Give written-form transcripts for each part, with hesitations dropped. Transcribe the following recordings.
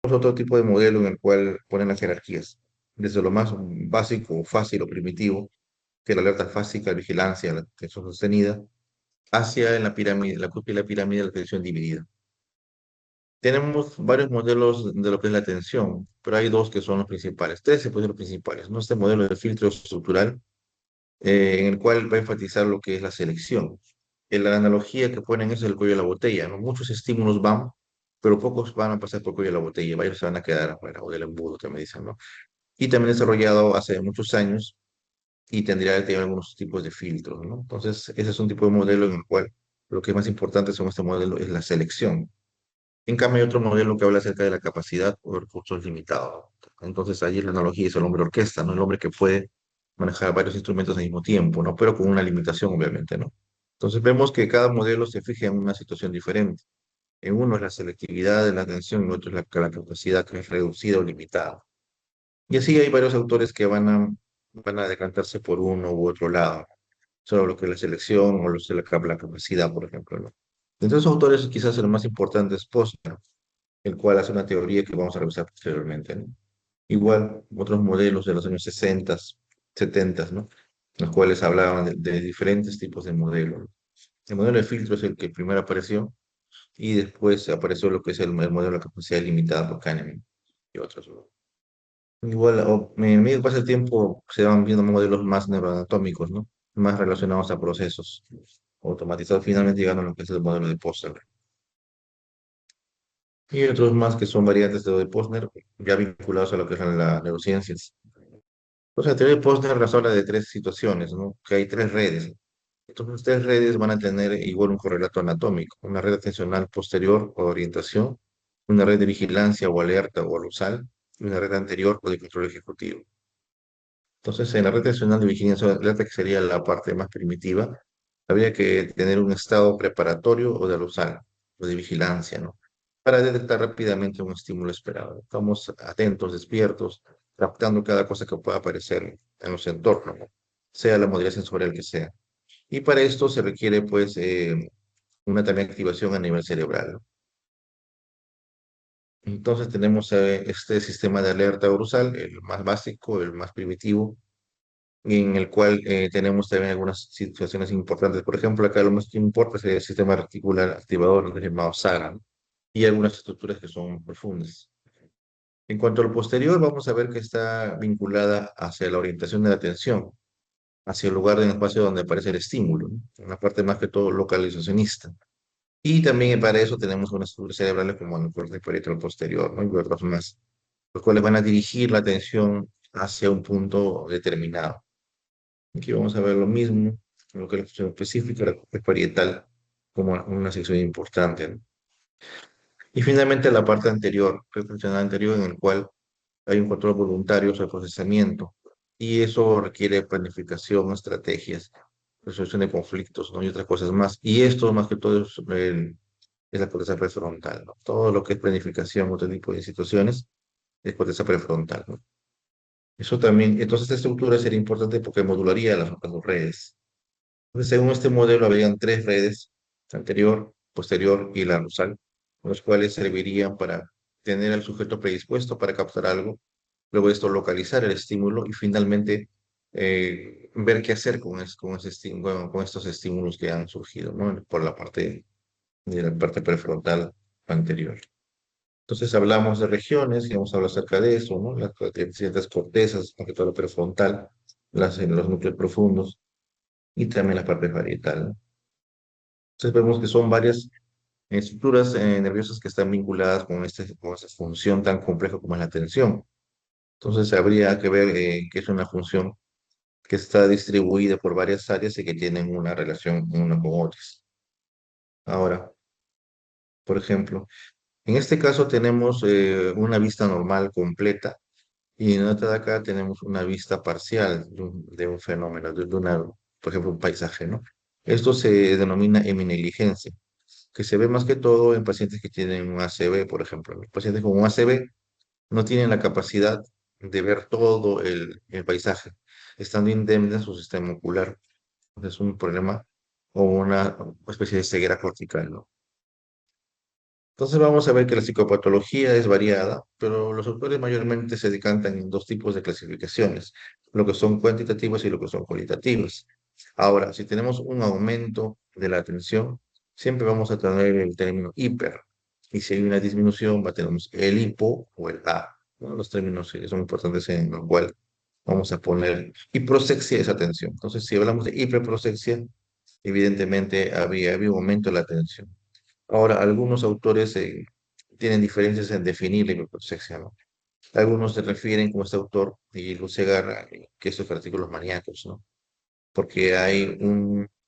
otro tipo de modelo en el cual ponen las jerarquías, desde lo más básico, fácil o primitivo, que es la alerta fásica, vigilancia, la atención sostenida, hacia en la pirámide, la cúspide de la pirámide, la atención dividida. Tenemos varios modelos de lo que es la atención, pero hay dos que son los principales, tres se pueden ser los principales, ¿no? Este modelo de filtro estructural, en el cual va a enfatizar lo que es la selección. En la analogía que ponen es el cuello de la botella, ¿no? Muchos estímulos van, pero pocos van a pasar por el cuello de la botella, varios se van a quedar afuera, o del embudo, también dicen, ¿no? Y también desarrollado hace muchos años y tendría que tener algunos tipos de filtros, ¿no? Entonces, ese es un tipo de modelo en el cual lo que es más importante según este modelo es la selección. En cambio, hay otro modelo que habla acerca de la capacidad o recursos limitados. Entonces, allí la analogía es el hombre orquesta, ¿no? El hombre que puede manejar varios instrumentos al mismo tiempo, ¿no? Pero con una limitación, obviamente, ¿no? Entonces, vemos que cada modelo se fija en una situación diferente. En uno es la selectividad de la atención, en otro es la capacidad que es reducida o limitada. Y así hay varios autores que van a decantarse por uno u otro lado, sobre lo que es la selección o la capacidad, por ejemplo, ¿no? Entonces, autores quizás el más importante es Posner, el cual hace una teoría que vamos a revisar posteriormente, ¿no? Igual, otros modelos de los años 60, 70, ¿no? Los cuales hablaban de diferentes tipos de modelos. El modelo de filtro es el que primero apareció y después apareció lo que es el modelo de capacidad limitada por Kahneman y otros, ¿no? Igual, en medio que pasa el tiempo, se van viendo modelos más neuroanatómicos, ¿no? Más relacionados a procesos automatizados, finalmente llegando a lo que es el modelo de Posner. Y otros más que son variantes de lo de Posner, ya vinculados a lo que es la neurociencias. O sea, la teoría de Posner nos habla de tres situaciones, ¿no? Que hay tres redes. Entonces, tres redes van a tener igual un correlato anatómico, una red atencional posterior o de orientación, una red de vigilancia o alerta o alusal, y una red anterior o de control ejecutivo. Entonces, en la red atencional de vigilancia o alerta, que sería la parte más primitiva, habría que tener un estado preparatorio o de alusal, o de vigilancia, ¿no? Para detectar rápidamente un estímulo esperado. Estamos atentos, despiertos, captando cada cosa que pueda aparecer en los entornos, ¿no? Sea la modalidad sensorial que sea. Y para esto se requiere, pues, una también activación a nivel cerebral, ¿no? Entonces tenemos este sistema de alerta dorsal, el más básico, el más primitivo, en el cual tenemos también algunas situaciones importantes. Por ejemplo, acá lo más que importa es el sistema reticular activador, llamado SARA, ¿no? Y algunas estructuras que son profundas. En cuanto a lo posterior, vamos a ver que está vinculada hacia la orientación de la atención, hacia el lugar del espacio donde aparece el estímulo, ¿no? Una parte más que todo localizacionista. Y también para eso tenemos unas estructuras cerebrales como el corte parietal posterior, ¿no? Y otros más, los cuales van a dirigir la atención hacia un punto determinado. Aquí vamos a ver lo mismo, lo que es la función específica, la corte parietal, como una sección importante, ¿no? Y finalmente la parte anterior, el funcional anterior, en el cual hay un control voluntario sobre el procesamiento. Y eso requiere planificación, estrategias, resolución de conflictos, ¿no? Y otras cosas más. Y esto, más que todo, es la corteza prefrontal, ¿no? Todo lo que es planificación, otro tipo de situaciones, es corteza prefrontal, ¿no? Eso también, entonces esta estructura sería importante porque modularía las otras dos redes. Entonces, según este modelo, habrían tres redes, anterior, posterior y la dorsal, los cuales servirían para tener al sujeto predispuesto para captar algo, luego de esto localizar el estímulo y finalmente ver qué hacer con ese estímulo, con estos estímulos que han surgido, ¿no? Por la parte de la parte prefrontal anterior. Entonces hablamos de regiones y vamos a hablar acerca de eso, ¿no? Las distintas cortezas, más que todo la prefrontal, en los núcleos profundos y también la parte parietal, ¿no? Entonces vemos que son varias estructuras nerviosas que están vinculadas con esta función tan compleja como es la atención. Entonces habría que ver que es una función que está distribuida por varias áreas y que tienen una relación una con otras. Ahora, por ejemplo, en este caso tenemos una vista normal completa y en otra de acá tenemos una vista parcial de un fenómeno, por ejemplo, un paisaje, ¿no? Esto se denomina heminegligencia, que se ve más que todo en pacientes que tienen un ACV, por ejemplo. Los pacientes con un ACV no tienen la capacidad de ver todo el paisaje, estando indemne a su sistema ocular. Es un problema o una especie de ceguera cortical, ¿no? Entonces vamos a ver que la psicopatología es variada, pero los autores mayormente se decantan en dos tipos de clasificaciones, lo que son cuantitativas y lo que son cualitativas. Ahora, si tenemos un aumento de la atención, siempre vamos a tener el término hiper, y si hay una disminución, tenemos el hipo o el A, ¿no? Los términos que son importantes en los cuales vamos a poner. Y prosexia es atención. Entonces, si hablamos de hiperprosexia, evidentemente había un aumento de la atención. Ahora, algunos autores tienen diferencias en definir la hiperprosexia, ¿no? Algunos se refieren, como este autor, y Lucegar, que estos artículos maníacos, ¿no? Porque hay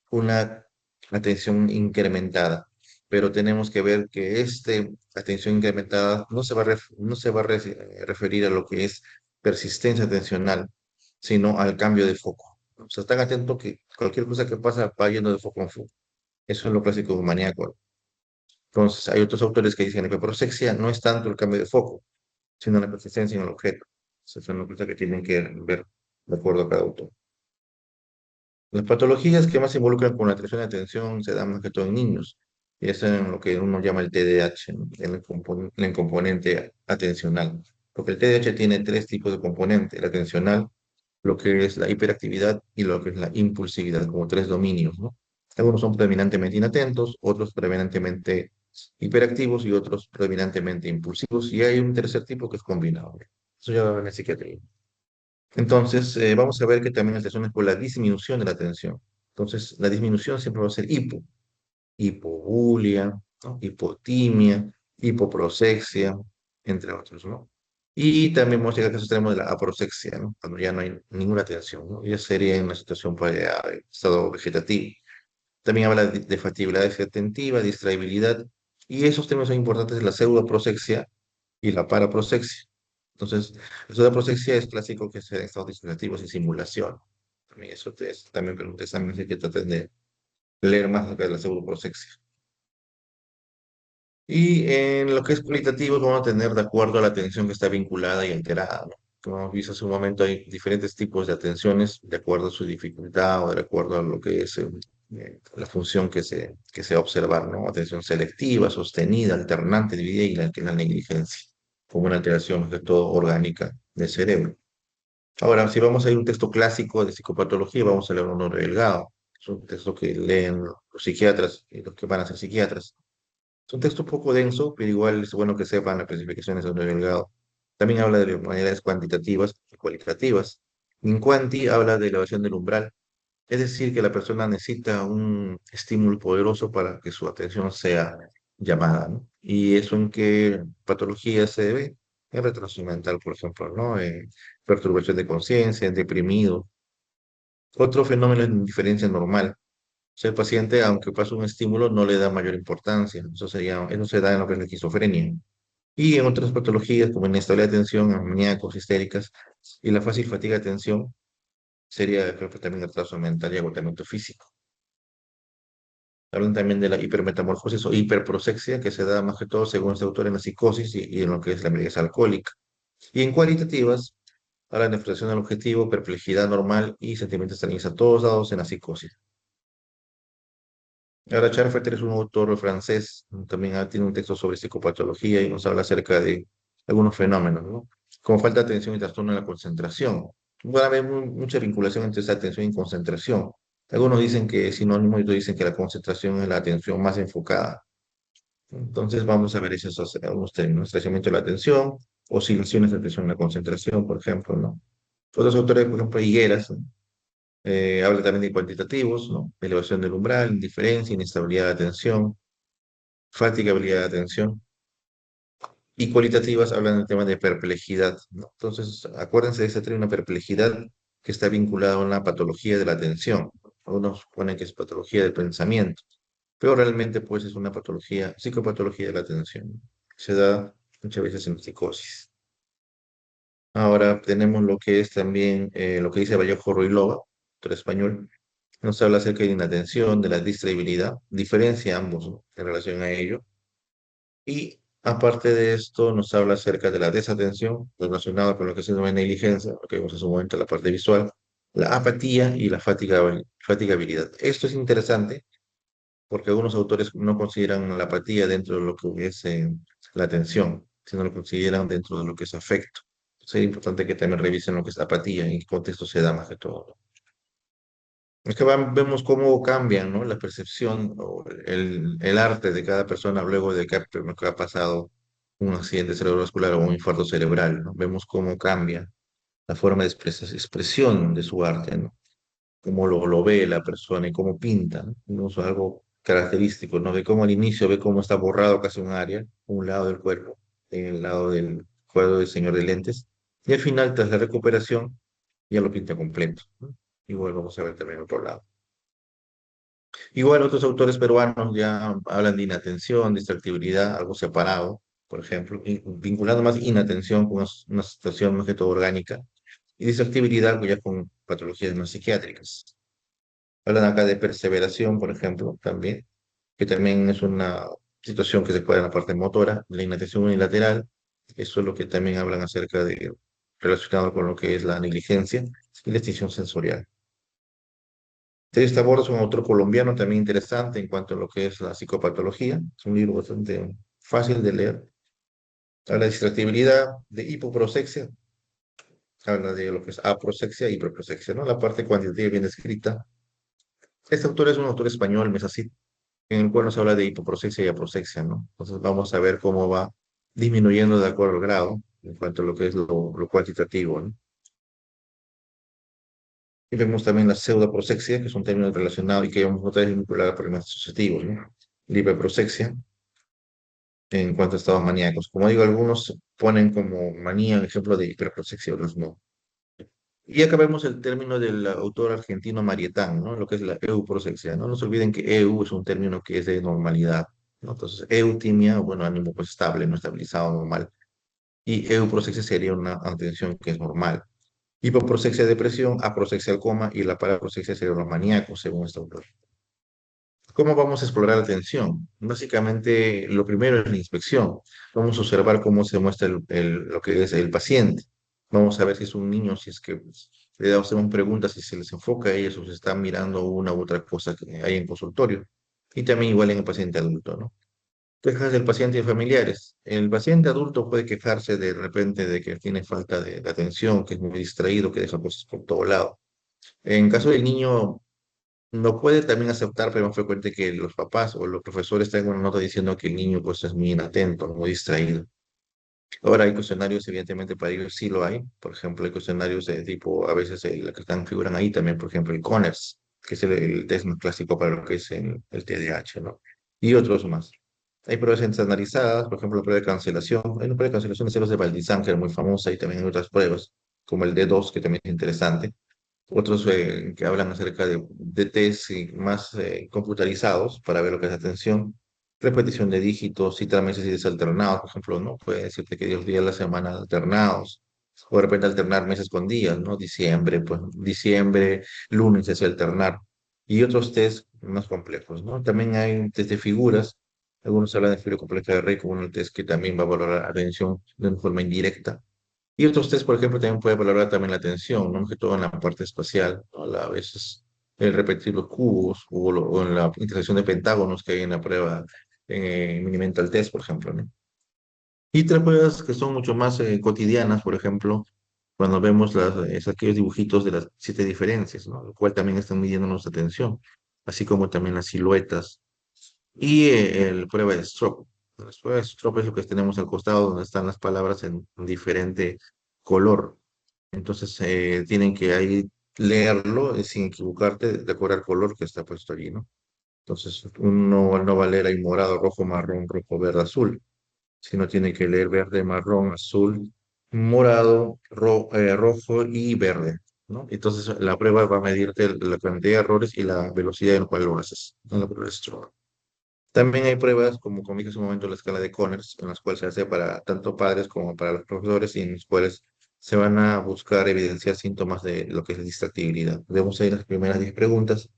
una atención incrementada, pero tenemos que ver que esta atención incrementada no se va a referir a lo que es persistencia atencional, sino al cambio de foco. O sea, están atentos que cualquier cosa que pasa va yendo de foco en foco. Eso es lo clásico maníaco. Entonces, hay otros autores que dicen que la hiperprosexia no es tanto el cambio de foco, sino la persistencia en el objeto. Esa es una cosa que tienen que ver de acuerdo a cada autor. Las patologías que más se involucran con la atracción de atención se dan más que todo en niños, y eso es lo que uno llama el TDAH, ¿no? En el componente atencional. Porque el TDAH tiene tres tipos de componente: el atencional, lo que es la hiperactividad y lo que es la impulsividad, como tres dominios, ¿no? Algunos son predominantemente inatentos, otros predominantemente hiperactivos y otros predominantemente impulsivos, y hay un tercer tipo que es combinado. Eso ya va en la psiquiatría. Entonces, vamos a ver que también las lesiones por la disminución de la atención. Entonces, la disminución siempre va a ser hipobulia, ¿no? Hipotimia, hipoprosexia, entre otros, ¿no? Y también vamos a llegar a casos extremos de la aproxexia, ¿no? Cuando ya no hay ninguna atención, ¿no? Ya sería en una situación pues, ya de estado vegetativo. También habla de fatibilidad atentiva, distraibilidad, y esos temas son importantes en la pseudoprosexia y la paraprosexia. Entonces, la pseudoprosexia es clásico que se en estados disociativos y simulación. También eso también pregunté exámenes que traten de leer más acerca de la pseudoprosexia. Y en lo que es cualitativo, vamos a tener de acuerdo a la atención que está vinculada y alterada, ¿no? Como hemos visto hace un momento, hay diferentes tipos de atenciones de acuerdo a su dificultad o de acuerdo a lo que es la función que se va a observar, ¿no? Atención selectiva, sostenida, alternante, dividida y que es la negligencia, como una alteración de todo orgánica del cerebro. Ahora, si vamos a ir a un texto clásico de psicopatología, vamos a leer un Honorio Delgado. Es un texto que leen los psiquiatras y los que van a ser psiquiatras. Es un texto un poco denso, pero igual es bueno que sepan las clasificaciones de Honorio Delgado. También habla de manera cuantitativas y cualitativas. En cuanti habla de elevación del umbral, es decir, que la persona necesita un estímulo poderoso para que su atención sea llamada, ¿no? ¿Y eso en qué patología se debe? En retraso mental, por ejemplo, ¿no? En perturbación de conciencia, en deprimido. Otro fenómeno es indiferencia normal. O sea, el paciente, aunque pasa un estímulo, no le da mayor importancia. Eso se da en lo que es la esquizofrenia. Y en otras patologías, como inestabilidad de atención, maníacos, histéricas, y la fácil fatiga de atención, sería, creo que también retraso mental y agotamiento físico. Hablan también de la hipermetamorfosis o hiperprosexia, que se da más que todo, según este autor, en la psicosis y en lo que es la embriaguez alcohólica. Y en cualitativas, hablan de frustración al objetivo, perplejidad normal y sentimientos extraños, todos dados en la psicosis. Ahora, Charfetter es un autor francés, también tiene un texto sobre psicopatología y nos habla acerca de algunos fenómenos, ¿no? Como falta de atención y trastorno de la concentración. Puede haber mucha vinculación entre esa atención y concentración. Algunos dicen que es sinónimo y otros dicen que la concentración es la atención más enfocada. Entonces vamos a ver esos algunos términos: estrechamiento de la atención, oscilaciones de atención en la concentración, por ejemplo, ¿no? Otros autores, por ejemplo, Higueras, ¿no? Habla también de cuantitativos, ¿no? Elevación del umbral, indiferencia, inestabilidad de atención, fatigabilidad de atención. Y cualitativas hablan del tema de perplejidad, ¿no? Entonces, acuérdense de ese término perplejidad que está vinculado a una patología de la atención. Algunos ponen que es patología del pensamiento, pero realmente pues es una patología, psicopatología de la atención. Se da muchas veces en psicosis. Ahora tenemos lo que es también lo que dice Vallejo Ruilova, autor español. Nos habla acerca de la inatención, de la distraibilidad, diferencia ambos, ¿no? En relación a ello. Y aparte de esto, nos habla acerca de la desatención, relacionada con lo que se llama negligencia, lo que vimos en su momento, la parte visual, la apatía y la fatigabilidad. Esto es interesante porque algunos autores no consideran la apatía dentro de lo que es la atención, sino lo consideran dentro de lo que es afecto. Entonces es importante que también revisen lo que es apatía, en qué contexto se da más que todo. Es que vemos cómo cambian, ¿no? La percepción o el arte de cada persona luego de que ha pasado un accidente cerebrovascular o un infarto cerebral, ¿no? Vemos cómo cambia la forma de expresión de su arte, ¿no? Cómo lo ve la persona y cómo pinta, ¿no? No es algo característico, ¿no? De cómo al inicio ve cómo está borrado casi un área, un lado del cuerpo, en el lado del cuadro del señor de lentes, y al final, tras la recuperación, ya lo pinta completo, ¿no? Igual vamos a ver también otro lado. Igual otros autores peruanos ya hablan de inatención, distractibilidad, algo separado, por ejemplo, vinculando más inatención con una situación más que todo orgánica, y distractibilidad ya con patologías no psiquiátricas. Hablan acá de perseveración, por ejemplo, también, que también es una situación que se puede en la parte motora, la inatención unilateral, eso es lo que también hablan acerca de, relacionado con lo que es la negligencia y la extinción sensorial. Este Borda es un autor colombiano también interesante en cuanto a lo que es la psicopatología. Es un libro bastante fácil de leer. Habla de distractibilidad, de hipoprosexia, habla de lo que es aproxexia y hiperprosexia, ¿no? La parte cuantitativa bien descrita. Este autor es un autor español, Mesacit, en el cual nos habla de hipoprosexia y aproxexia, ¿no? Entonces vamos a ver cómo va disminuyendo de acuerdo al grado en cuanto a lo que es lo cuantitativo, ¿no? Y vemos también la pseudoprosexia, que es un término relacionado y que vamos a notar vinculado a problemas asociativos, ¿no? La hiperprosexia en cuanto a estados maníacos. Como digo, algunos ponen como manía un ejemplo de hiperprotección, otros no. Y acá vemos el término del autor argentino Marietán, ¿no? Lo que es la euprosexia, ¿no? No se olviden que eu es un término que es de normalidad, ¿no? Entonces, eutimia, bueno, ánimo pues estable, no estabilizado, normal. Y euprosexia sería una atención que es normal. Hipoprosexia, depresión, aproxexia al coma y la paraprosexia sería los maníacos, según este autor. ¿Cómo vamos a explorar la atención? Básicamente, lo primero es la inspección. Vamos a observar cómo se muestra lo que es el paciente. Vamos a ver si es un niño, si es que pues, le hacemos preguntas, si se les enfoca a ellos o se están mirando una u otra cosa que hay en consultorio. Y también igual en el paciente adulto, ¿no? Quejas del paciente y familiares. El paciente adulto puede quejarse de repente de que tiene falta de atención, que es muy distraído, que deja cosas por todo lado. En caso del niño, no puede también aceptar, pero es más frecuente que los papás o los profesores tengan una nota diciendo que el niño pues es muy inatento, muy distraído. Ahora hay cuestionarios, evidentemente para ellos sí lo hay. Por ejemplo, hay cuestionarios de tipo, a veces el que están figuran ahí también, por ejemplo, el CONERS, que es el test más clásico para lo que es el TDAH, ¿no? Y otros más. Hay pruebas estandarizadas, por ejemplo, la prueba de cancelación. Hay una prueba de cancelación de celos de Valdizán, que es muy famosa, y también hay otras pruebas, como el D2, que también es interesante. Otros que hablan acerca de test más computarizados para ver lo que es atención, repetición de dígitos, citar meses y desalternados, por ejemplo, ¿no? Puede decirte que 10 días a la semana alternados, o de repente alternar meses con días, ¿no? Diciembre, pues diciembre, lunes, así alternar. Y otros test más complejos, ¿no? También hay un test de figuras, algunos hablan de figura compleja de Rey como un test que también va a valorar atención de una forma indirecta y otros test, por ejemplo, también puede valorar también la atención, ¿no? Que todo en la parte espacial, ¿no? A veces el repetir los cubos o en la intersección de pentágonos que hay en la prueba en Minimental Test, por ejemplo, ¿no? Y otras pruebas que son mucho más cotidianas, por ejemplo, cuando vemos aquellos dibujitos de las siete diferencias, ¿no? Lo cual también están midiendo nuestra atención, así como también las siluetas. Y el prueba de Stroop. La prueba de Stroop es lo que tenemos al costado, donde están las palabras en diferente color. Entonces tienen que ahí leerlo sin equivocarte de acuerdo al color que está puesto allí, ¿no? Entonces uno no va a leer ahí morado, rojo, marrón, rojo, verde, azul, sino tiene que leer verde, marrón, azul, morado, rojo y verde, ¿no? Entonces la prueba va a medirte la cantidad de errores y la velocidad en la cual lo haces, ¿no? La prueba de Stroop. También hay pruebas, como dije hace un momento, la escala de Conners, en las cuales se hace para tanto padres como para los profesores y en las cuales se van a buscar evidenciar síntomas de lo que es la distractibilidad. Vemos ahí las primeras 10 preguntas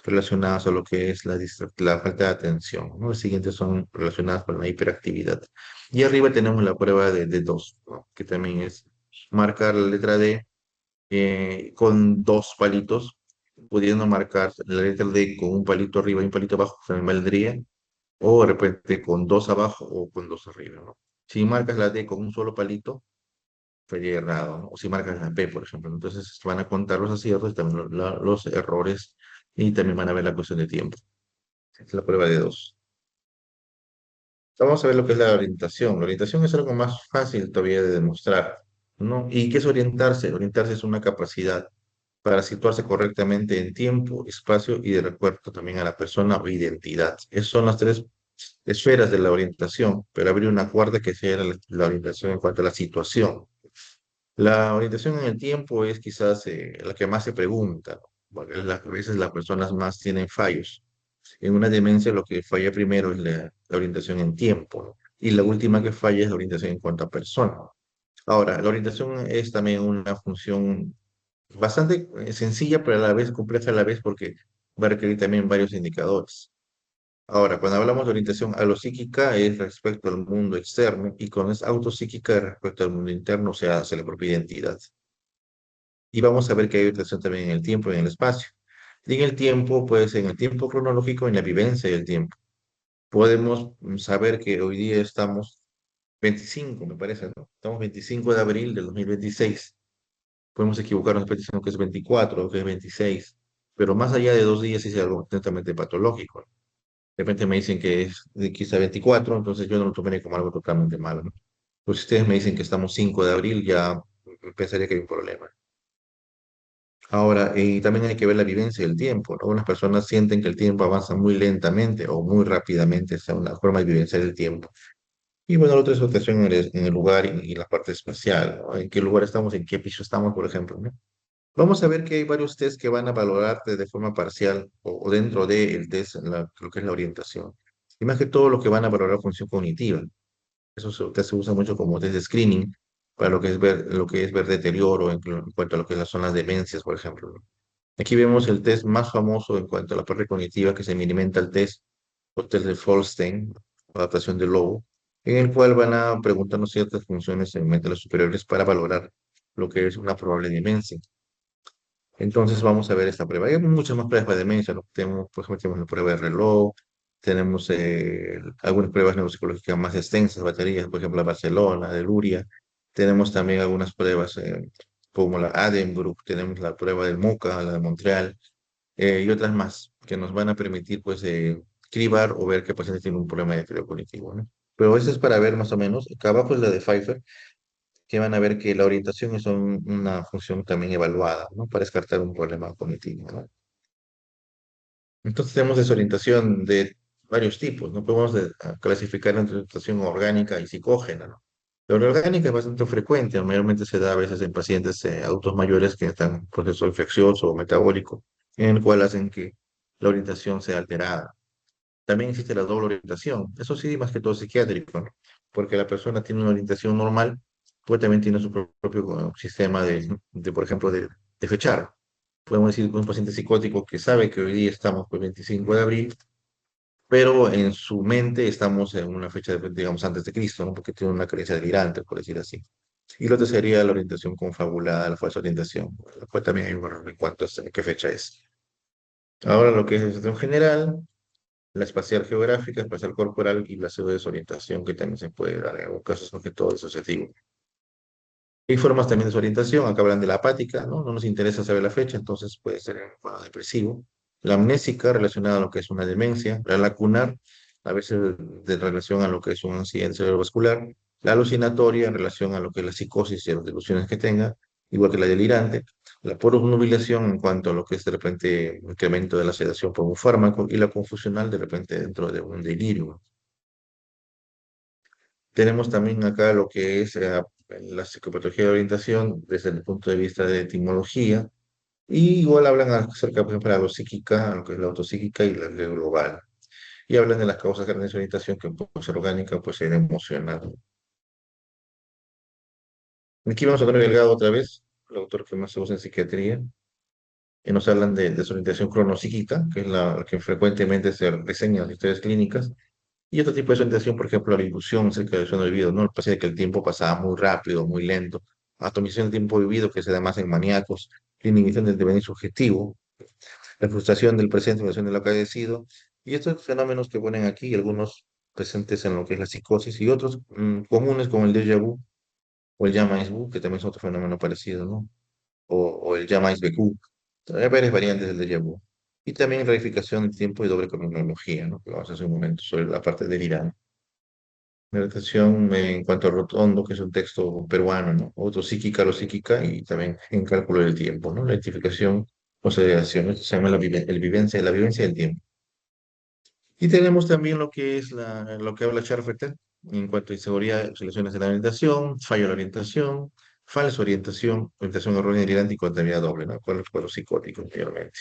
relacionadas a lo que es la falta de atención, ¿no? Las siguientes son relacionadas con la hiperactividad. Y arriba tenemos la prueba de dos, ¿no? Que también es marcar la letra D con dos palitos pudiendo marcar la letra D con un palito arriba y un palito abajo, también valdría, o de repente con dos abajo o con dos arriba, ¿no? Si marcas la D con un solo palito, sería errado, ¿no? O si marcas la P, por ejemplo. Entonces van a contar los aciertos, también los errores, y también van a ver la cuestión de tiempo. Es la prueba de dos. Vamos a ver lo que es la orientación. La orientación es algo más fácil todavía de demostrar, ¿no? ¿Y qué es orientarse? Orientarse es una capacidad para situarse correctamente en tiempo, espacio y de recuerdo también a la persona o identidad. Esas son las tres esferas de la orientación, pero habría una cuarta que sería la orientación en cuanto a la situación. La orientación en el tiempo es quizás la que más se pregunta, ¿no? Porque a veces las personas más tienen fallos. En una demencia lo que falla primero es la orientación en tiempo, ¿no? Y la última que falla es la orientación en cuanto a persona. Ahora, la orientación es también una función bastante sencilla, pero a la vez compleja a la vez porque va a requerir también varios indicadores. Ahora, cuando hablamos de orientación alopsíquica es respecto al mundo externo y cuando es autopsíquica es respecto al mundo interno, o sea, hacia la propia identidad. Y vamos a ver que hay orientación también en el tiempo y en el espacio. Y en el tiempo, pues en el tiempo cronológico, en la vivencia del tiempo. Podemos saber que hoy día estamos 25, me parece, ¿no? Estamos 25 de abril del 2026. Podemos equivocarnos diciendo que es 24 o que es 26, pero más allá de 2 días es algo netamente patológico, ¿no? De repente me dicen que es de quizá 24, entonces yo no lo tomaré como algo totalmente malo, ¿no? Pues si ustedes me dicen que estamos 5 de abril, ya pensaría que hay un problema. Ahora, y también hay que ver la vivencia del tiempo, ¿no? Unas personas sienten que el tiempo avanza muy lentamente o muy rápidamente, esa es una forma de vivenciar el tiempo. Y bueno, la otra es rotación en el lugar y la parte espacial, ¿no? En qué lugar estamos, en qué piso estamos, por ejemplo, ¿no? Vamos a ver que hay varios test que van a valorarte de forma parcial o dentro del test, lo que es la orientación. Y más que todo lo que van a valorar función cognitiva. Eso se usa mucho como test de screening para lo que es ver deterioro en cuanto a lo que son las demencias, por ejemplo, ¿no? Aquí vemos el test más famoso en cuanto a la parte cognitiva que se mini-mental test, o test de Folstein, adaptación de Lobo, en el cual van a preguntarnos ciertas funciones en mentales superiores para valorar lo que es una probable demencia. Entonces vamos a ver esta prueba. Hay muchas más pruebas de demencia, ¿no? Tenemos, por ejemplo, tenemos la prueba de reloj, tenemos algunas pruebas neuropsicológicas más extensas, baterías, por ejemplo, la Barcelona, de Luria. Tenemos también algunas pruebas como la Addenbrooke, tenemos la prueba del MoCA, la de Montreal, y otras más que nos van a permitir, pues, cribar o ver qué paciente tiene un problema de deterioro cognitivo, ¿no? Pero eso es para ver más o menos. Acá abajo es la de Pfeiffer, que van a ver que la orientación es una función también evaluada, ¿no? Para descartar un problema cognitivo, ¿no? Entonces tenemos desorientación de varios tipos, ¿no? Podemos clasificar entre orientación orgánica y psicógena, ¿no? La orgánica es bastante frecuente, mayormente se da a veces en pacientes adultos mayores que están en proceso infeccioso o metabólico, en el cual hacen que la orientación sea alterada. También existe la doble orientación. Eso sí, más que todo psiquiátrico, ¿no? Porque la persona tiene una orientación normal, pues también tiene su propio sistema por ejemplo, de fechar. Podemos decir que un paciente psicótico que sabe que hoy día estamos pues 25 de abril, pero en su mente estamos en una fecha, digamos, antes de Cristo, ¿no? Porque tiene una creencia delirante, por decir así. Y lo otro sería la orientación confabulada, la falsa orientación. Pues también hay un error en cuanto a qué fecha es. Ahora lo que es orientación general, la espacial geográfica, espacial corporal y la pseudo desorientación que también se puede dar en algunos casos, porque todo es asociativo. Hay formas también de desorientación, acá hablan de la apática, ¿no? No nos interesa saber la fecha, entonces puede ser en un cuadro depresivo. La amnésica, relacionada a lo que es una demencia. La lacunar, a veces de relación a lo que es un accidente cerebrovascular. La alucinatoria, en relación a lo que es la psicosis y las delusiones que tenga, igual que la delirante. La porobnubilación, en cuanto a lo que es de repente incremento de la sedación por un fármaco. Y la confusional, de repente dentro de un delirio. Tenemos también acá lo que es la psicopatología de orientación desde el punto de vista de etimología. Y igual hablan acerca, por ejemplo, de lo psíquica, lo que es la autopsíquica y la global. Y hablan de las causas de la desorientación que puede ser orgánica, puede ser emocional. Aquí vamos a ver Delgado otra vez, el autor que más se usa en psiquiatría, y nos hablan de desorientación cronopsíquica, que es la que frecuentemente se reseña en las historias clínicas. Y otro tipo de desorientación, por ejemplo, la ilusión acerca del sueño vivido, ¿no? El paciente que el tiempo pasaba muy rápido, muy lento. Atomización del tiempo vivido, que se da más en maníacos. Limitación del devenir subjetivo. la frustración del presente, frustración de lo que ha sido, y estos fenómenos que ponen aquí, algunos presentes en lo que es la psicosis y otros comunes como el déjà vu o el Llama-vu, que también es otro fenómeno parecido, ¿no? O el Llama-BQ. Hay varias variantes del déjà vu. Y también rarificación del tiempo y doble cronología, ¿no? Que vamos a hacer un momento sobre la parte delirante. Meditación en cuanto a Rotondo, que es un texto peruano, ¿no? Otro psíquica, lo psíquica, y también en cálculo del tiempo, ¿no? La identificación, consideración, esto se llama la vivencia del tiempo. Y tenemos también lo que es lo que habla Charfeter en cuanto a inseguridad, selecciones de la orientación, fallo de la orientación, falsa orientación errónea, delirante y contabilidad doble, ¿no? Con los cuadros psicóticos anteriormente.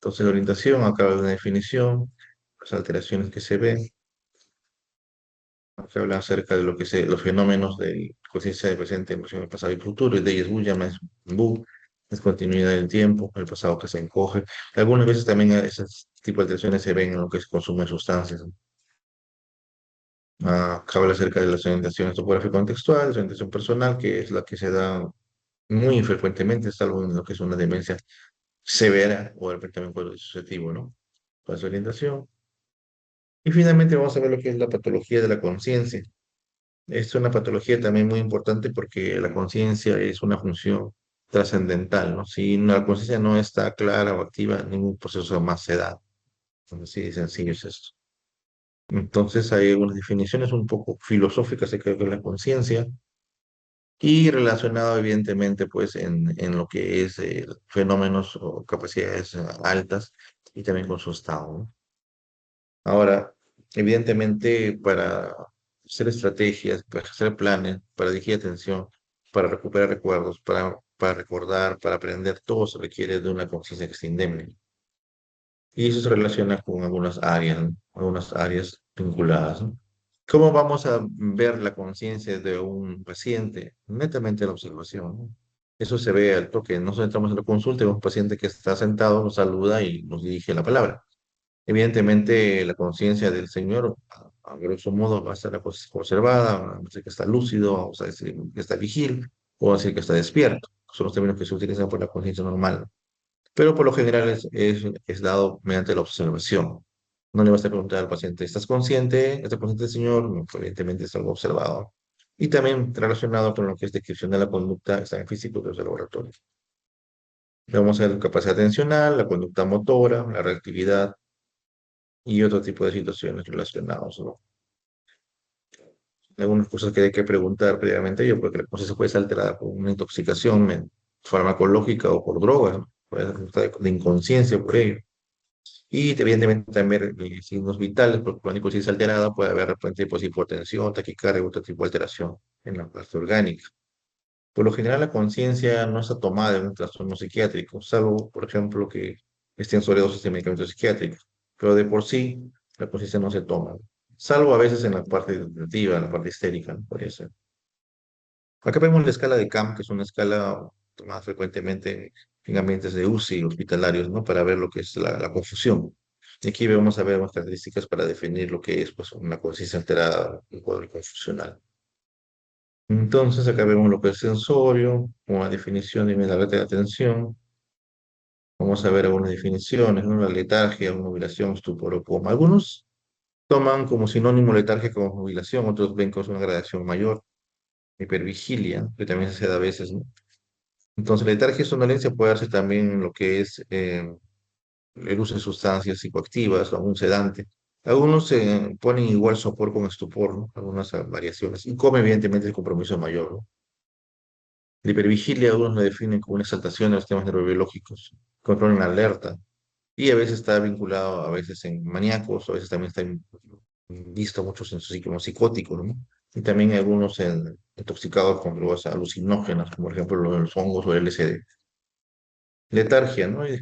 Entonces, la orientación, acaba de una definición, las alteraciones que se ven, que habla acerca de los fenómenos de conciencia de presente, emoción, del pasado y futuro, el déjà vu, llama es bu, es continuidad del tiempo, el pasado que se encoge. Algunas veces también ese tipo de alteraciones se ven en lo que es consumo de sustancias. Habla acerca de las orientaciones topográfico contextual, la orientación personal, que es la que se da muy infrecuentemente, salvo en lo que es una demencia severa o de repente también cuadro disociativo, ¿no? Para su orientación. Y finalmente vamos a ver lo que es la patología de la conciencia. Es una patología también muy importante porque la conciencia es una función trascendental, ¿no? Si la conciencia no está clara o activa, ningún proceso más se da. Así de sencillo es esto. Entonces hay unas definiciones un poco filosóficas acerca de la conciencia y relacionado evidentemente pues en lo que es fenómenos o capacidades altas y también con su estado, ¿no? Ahora, evidentemente para hacer estrategias, para hacer planes, para dirigir atención, para recuperar recuerdos, para recordar, para aprender, todo se requiere de una conciencia que esté indemne. Y eso se relaciona con algunas áreas, ¿no? Algunas áreas vinculadas, ¿no? ¿Cómo vamos a ver la conciencia de un paciente? Netamente la observación, ¿no? Eso se ve al toque. Nosotros entramos en la consulta y vemos un paciente que está sentado, nos saluda y nos dirige la palabra. Evidentemente, la conciencia del señor, a grosso modo, va a estar observada, va a decir que está lúcido, vamos a decir que está vigil, o va a decir que está despierto. Son los términos que se utilizan por la conciencia normal. Pero por lo general es dado mediante la observación. No le vas a preguntar al paciente, ¿estás consciente? ¿Estás consciente, señor? No, pues, evidentemente es algo observado. Y también relacionado con lo que es descripción de la conducta, está en físico de los laboratorios. Vamos a ver capacidad atencional, la conducta motora, la reactividad y otro tipo de situaciones relacionadas, ¿no? Algunas cosas que hay que preguntar previamente yo, porque la conciencia puede ser alterada por una intoxicación farmacológica o por drogas, ¿no? Puede ser de inconsciencia por ello. Y evidentemente también signos vitales, porque cuando la conciencia alterada puede haber de repente pues, hipotensión, taquicardia, otro tipo de alteración en la parte orgánica. Por lo general, la conciencia no está tomada en un trastorno psiquiátrico, salvo, por ejemplo, que estén sobredosis de medicamentos psiquiátricos. Pero de por sí, la conciencia no se toma, salvo a veces en la parte depresiva, en la parte histérica, ¿no? Podría ser. Acá vemos la escala de CAM, que es una escala tomada frecuentemente en ambientes de UCI hospitalarios, ¿no? Para ver lo que es la confusión. Y aquí vamos a ver unas características para definir lo que es pues, una conciencia alterada, un cuadro confusional. Entonces, acá vemos lo que es sensorio, una definición de la red de atención. Vamos a ver algunas definiciones, ¿no? La letargia, mobilación, estupor o coma. Algunos toman como sinónimo letargia como mobilación, otros ven como una gradación mayor, hipervigilia, que también se da a veces, ¿no? Entonces, la letargia y somnolencia puede darse también en lo que es el uso de sustancias psicoactivas o algún sedante. Algunos se ponen igual sopor con estupor, ¿no? Algunas variaciones. Y come, evidentemente, el compromiso mayor, ¿no? La hipervigilia, algunos lo definen como una exaltación de los temas neurobiológicos, control en alerta, y a veces está vinculado, a veces en maníacos, a veces también está visto muchos en su ciclo psicótico, ¿no? Y también hay algunos intoxicados con drogas alucinógenas, como por ejemplo los hongos o el LSD. Letargia, ¿no? Y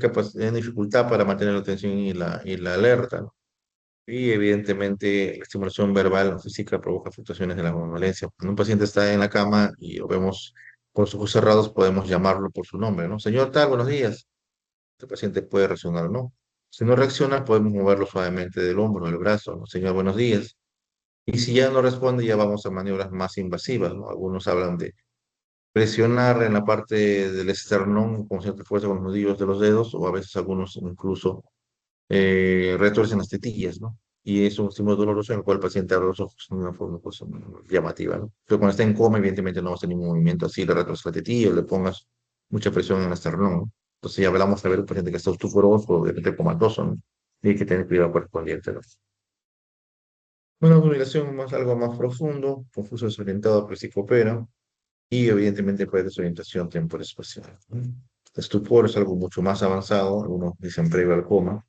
dificultad para mantener la atención y la alerta, ¿no? Y evidentemente la estimulación verbal o física provoca fluctuaciones de la somnolencia. Cuando un paciente está en la cama y lo vemos con los ojos cerrados, podemos llamarlo por su nombre, ¿no? Señor tal, buenos días. El paciente puede reaccionar o no. Si no reacciona, podemos moverlo suavemente del hombro, del brazo, ¿no? Señor, buenos días. Y si ya no responde, ya vamos a maniobras más invasivas, ¿no? Algunos hablan de presionar en la parte del esternón con cierta fuerza con los nudillos de los dedos, o a veces algunos incluso retuercen las tetillas, ¿no? Y es un estímulo doloroso en el cual el paciente abre los ojos de una forma pues, llamativa, ¿no? Pero cuando está en coma, evidentemente no va a hacer ningún movimiento así, le retuerce la tetilla o le pongas mucha presión en el esternón, ¿no? Entonces ya hablamos de ver un paciente que está osteoporoso o de repente comatoso, ¿no? Y hay que tener cuidado correspondiente, ¿no? Una modulación más, algo más profundo, confuso desorientado, pero sí coopera, y evidentemente puede desorientación temporal-espacial. Estupor es algo mucho más avanzado, algunos dicen previo al coma,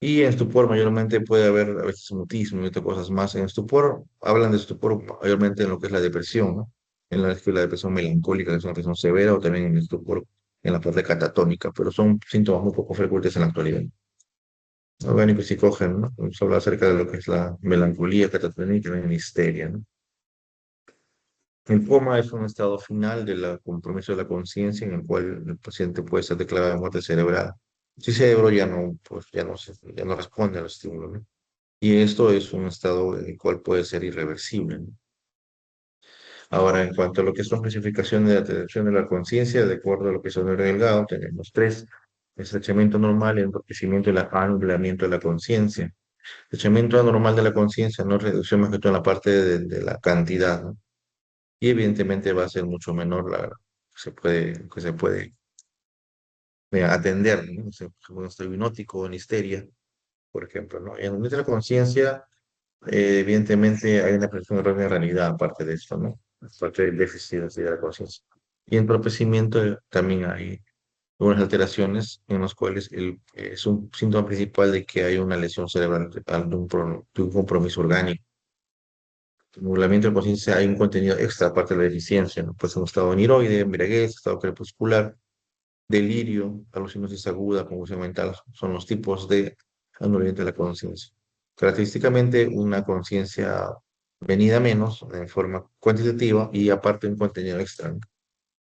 y en estupor mayormente puede haber a veces mutismo y otras cosas más. En estupor, hablan de estupor mayormente en lo que es la depresión, ¿no? En la, que la depresión melancólica, que es una depresión severa, o también en el estupor en la parte catatónica, pero son síntomas muy poco frecuentes en la actualidad. Orgánico y psicógeno, ¿no? Vamos a hablar acerca de lo que es la melancolía catatónica y la histeria, ¿no? El coma es un estado final del compromiso de la conciencia en el cual el paciente puede ser declarado de muerte cerebral. Si el cerebro ya no, pues ya no responde al estímulo, ¿no? Y esto es un estado en el cual puede ser irreversible, ¿no? Ahora, en cuanto a lo que son clasificaciones de atención de la conciencia, de acuerdo a lo que son el delgado, tenemos tres: estrechamiento normal, entorpecimiento y anulamiento de la conciencia. Estrechamiento anormal de la conciencia, no reducción más que todo en la parte de la cantidad, ¿no? Y evidentemente va a ser mucho menor que se puede atender, ¿no? O sea, como estoy hipnótico en histeria, por ejemplo, ¿no? En nuestra conciencia, evidentemente hay una percepción errónea de realidad aparte de esto, ¿no? Aparte del déficit así de la conciencia. Y en entorpecimiento también hay unas alteraciones en las cuales es un síntoma principal de que hay una lesión cerebral de un compromiso orgánico. Nublamiento de conciencia hay un contenido extra aparte de la deficiencia, ¿no? Pues un estado aniroide, embriaguez, estado crepuscular, delirio, alucinosis aguda, confusión mental, son los tipos de anulamiento de la conciencia. Característicamente, una conciencia venida menos en forma cuantitativa y aparte un contenido extra, ¿no?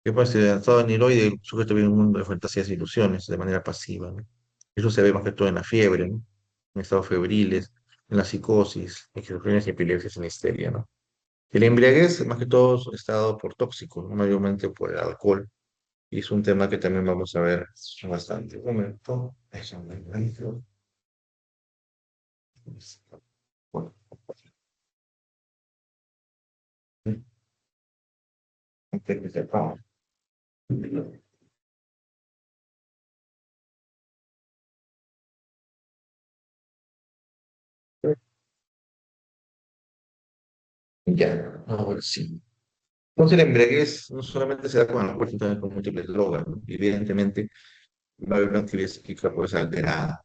Que puede ser en estado aniroide, el sujeto vive en un mundo de fantasías e ilusiones de manera pasiva, ¿no? Eso se ve más que todo en la fiebre, ¿no? En estados febriles, en la psicosis, en esquizofrenias y epilepsias, en histeria, ¿no? El embriaguez, más que todo, es dado por tóxicos, ¿no? Mayormente por el alcohol. Y es un tema que también vamos a ver bastante. Un momento. Déjame ver. Bueno, antes que sepamos. Ya, ahora sí. Entonces, el embriaguez no solamente se da con alcohol, sino también con múltiples drogas, ¿no? Evidentemente, va a haber una actividad psíquica pues alterada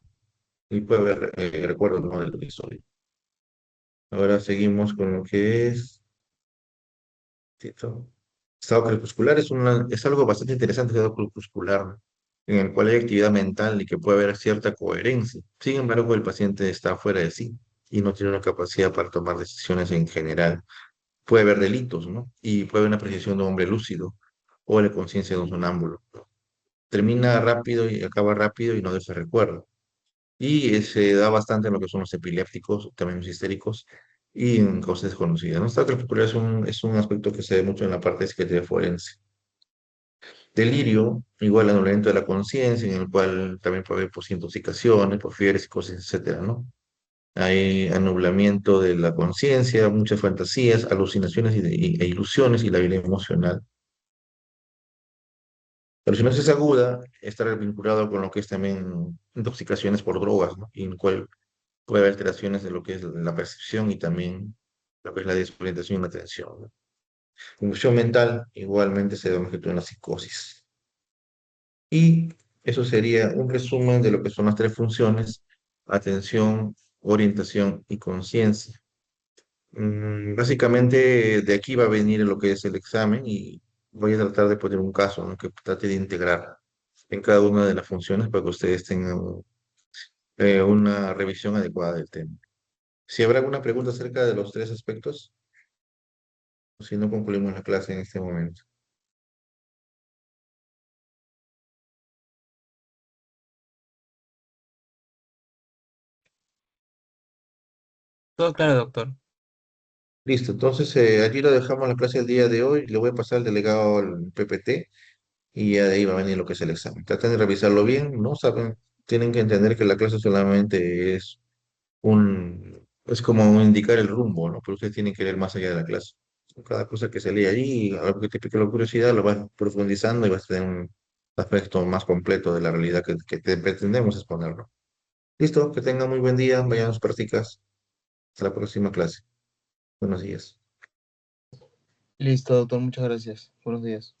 y puede haber recuerdos, ¿no?, del episodio. Ahora seguimos con lo que es Tito. Estado crepuscular es algo bastante interesante, el estado crepuscular, ¿no? En el cual hay actividad mental y que puede haber cierta coherencia. Sin embargo, el paciente está fuera de sí y no tiene una capacidad para tomar decisiones en general. Puede haber delitos, ¿no? Y puede haber una apreciación de un hombre lúcido o la conciencia de un sonámbulo. Termina rápido y acaba rápido y no deja recuerdo. Y se da bastante en lo que son los epilépticos, también los histéricos, y en cosas desconocidas, ¿no? Esta crepuscular es un aspecto que se ve mucho en la parte de psiquiatría forense. Delirio, igual anulamiento de la conciencia, en el cual también puede haber pues, intoxicaciones, por fiebres, psicosis, etcétera, ¿no? Hay anublamiento de la conciencia, muchas fantasías, alucinaciones e ilusiones y la vida emocional. La alucinación es aguda, está vinculado con lo que es también intoxicaciones por drogas, ¿no? Y en el cual puede haber alteraciones de lo que es la percepción y también lo que es la desorientación y la atención, ¿no? Confusión mental igualmente se da más que todo en la psicosis. Y eso sería un resumen de lo que son las tres funciones: atención, orientación y conciencia. Básicamente de aquí va a venir lo que es el examen y voy a tratar de poner un caso, ¿no?, que trate de integrar en cada una de las funciones para que ustedes tengan una revisión adecuada del tema. Si habrá alguna pregunta acerca de los tres aspectos, o si no, concluimos la clase en este momento. Todo claro, doctor. Listo, entonces allí lo dejamos la clase del día de hoy. Le voy a pasar el delegado al PPT y ya de ahí va a venir lo que es el examen. Traten de revisarlo bien, ¿no? Saben, tienen que entender que la clase solamente es como indicar el rumbo, ¿no? Pero ustedes tienen que leer más allá de la clase. Cada cosa que se lee allí, algo que te pique la curiosidad, lo vas profundizando y vas a tener un aspecto más completo de la realidad que pretendemos exponerlo. Listo, que tengan muy buen día, vayan a sus prácticas. Hasta la próxima clase. Buenos días. Listo, doctor, muchas gracias. Buenos días.